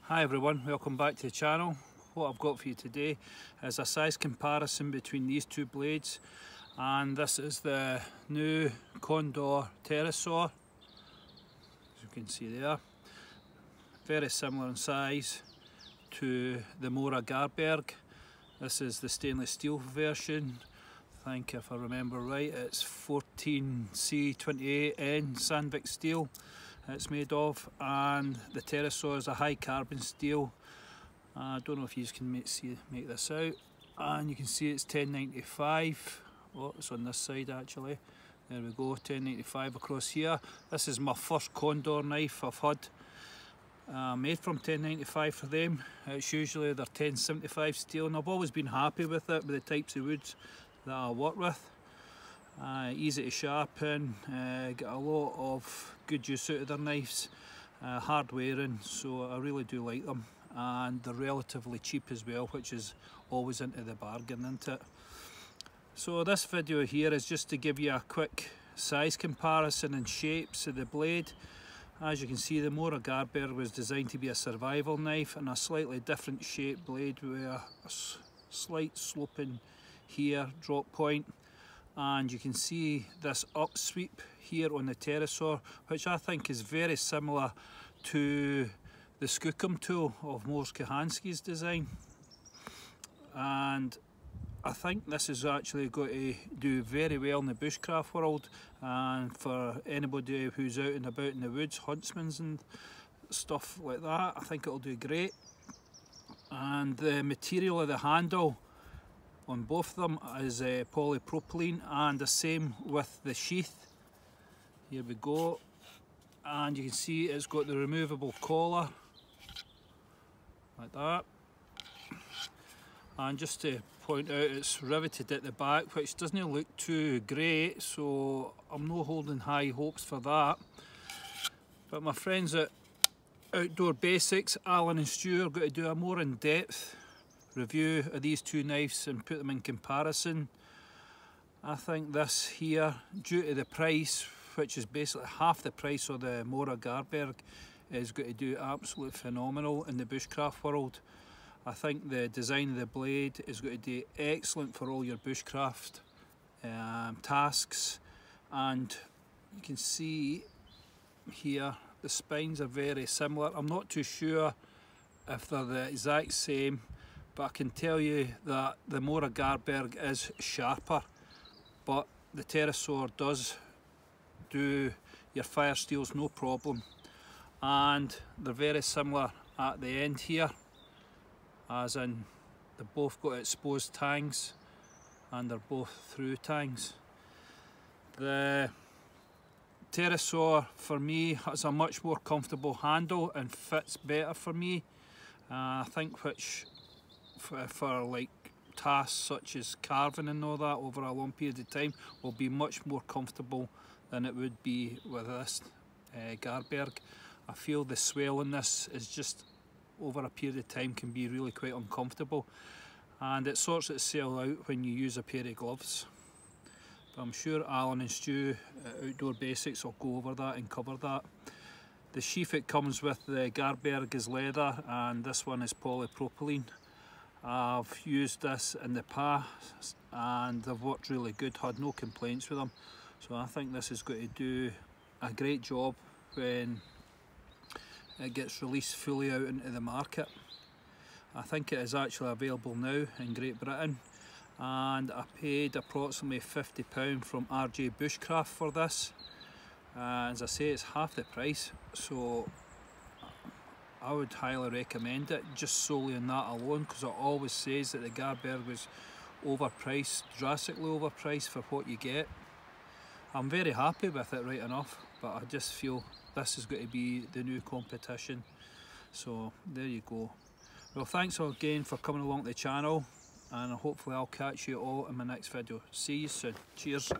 Hi everyone, welcome back to the channel. What I've got for you today is a size comparison between these two blades, and this is the new Condor pterosaur, as you can see there. Very similar in size to the Mora garberg. This is the stainless steel version. I think if I remember right it's 14C28N Sandvik steel it's made of, and the pterosaur is a high carbon steel. I don't know if you can make this out, and you can see it's 1095. Oh, it's on this side actually. There we go, 1095 across here. This is my first Condor knife I've had made from 1095 for them. It's usually their 1075 steel, and I've always been happy with it, with the types of woods that I work with. Easy to sharpen, get a lot of good use out of their knives, hard wearing, so I really do like them, and they're relatively cheap as well, which is always into the bargain, isn't it? So this video here is just to give you a quick size comparison and shapes of the blade. As you can see, the Mora garberg was designed to be a survival knife, and a slightly different shaped blade with a slight sloping here drop point. And you can see this upsweep here on the pterosaur, which I think is very similar to the skookum tool of Mors Kahansky's design. And I think this is actually going to do very well in the bushcraft world, and for anybody who's out and about in the woods, huntsmen and stuff like that, I think it'll do great. And the material of the handle on both of them is polypropylene, and the same with the sheath. Here we go, and you can see it's got the removable collar like that, and just to point out, it's riveted at the back, which doesn't look too great, so I'm not holding high hopes for that. But my friends at Outdoor Basics, Alan and Stu, are going to do a more in-depth review of these two knives and put them in comparison. I think this here, due to the price, which is basically half the price of the Mora garberg, is going to do absolutely phenomenal in the bushcraft world. I think the design of the blade is going to do excellent for all your bushcraft tasks. And you can see here the spines are very similar. I'm not too sure if they're the exact same, but I can tell you that the Mora garberg is sharper, but the pterosaur does do your fire steels no problem. And they're very similar at the end here, as in they've both got exposed tangs and they're both through tangs. The pterosaur for me has a much more comfortable handle and fits better for me. I think which for like tasks such as carving and all that over a long period of time will be much more comfortable than it would be with this garberg. I feel the swell in this is just over a period of time can be really quite uncomfortable, and it sorts itself out when you use a pair of gloves. But I'm sure Alan and Stu at Outdoor Basics will go over that and cover that. The sheath it comes with the garberg is leather, and this one is polypropylene. I've used this in the past and they've worked really good, had no complaints with them, so I think this is going to do a great job when it gets released fully out into the market. I think it is actually available now in Great Britain, and I paid approximately £50 from RJ Bushcraft for this. As I say, it's half the price, so I would highly recommend it, just solely on that alone, because it always says that the garberg was overpriced, drastically overpriced for what you get. I'm very happy with it right enough, but I just feel this is going to be the new competition. So there you go. Well, thanks again for coming along to the channel, and hopefully I'll catch you all in my next video. See you soon. Cheers.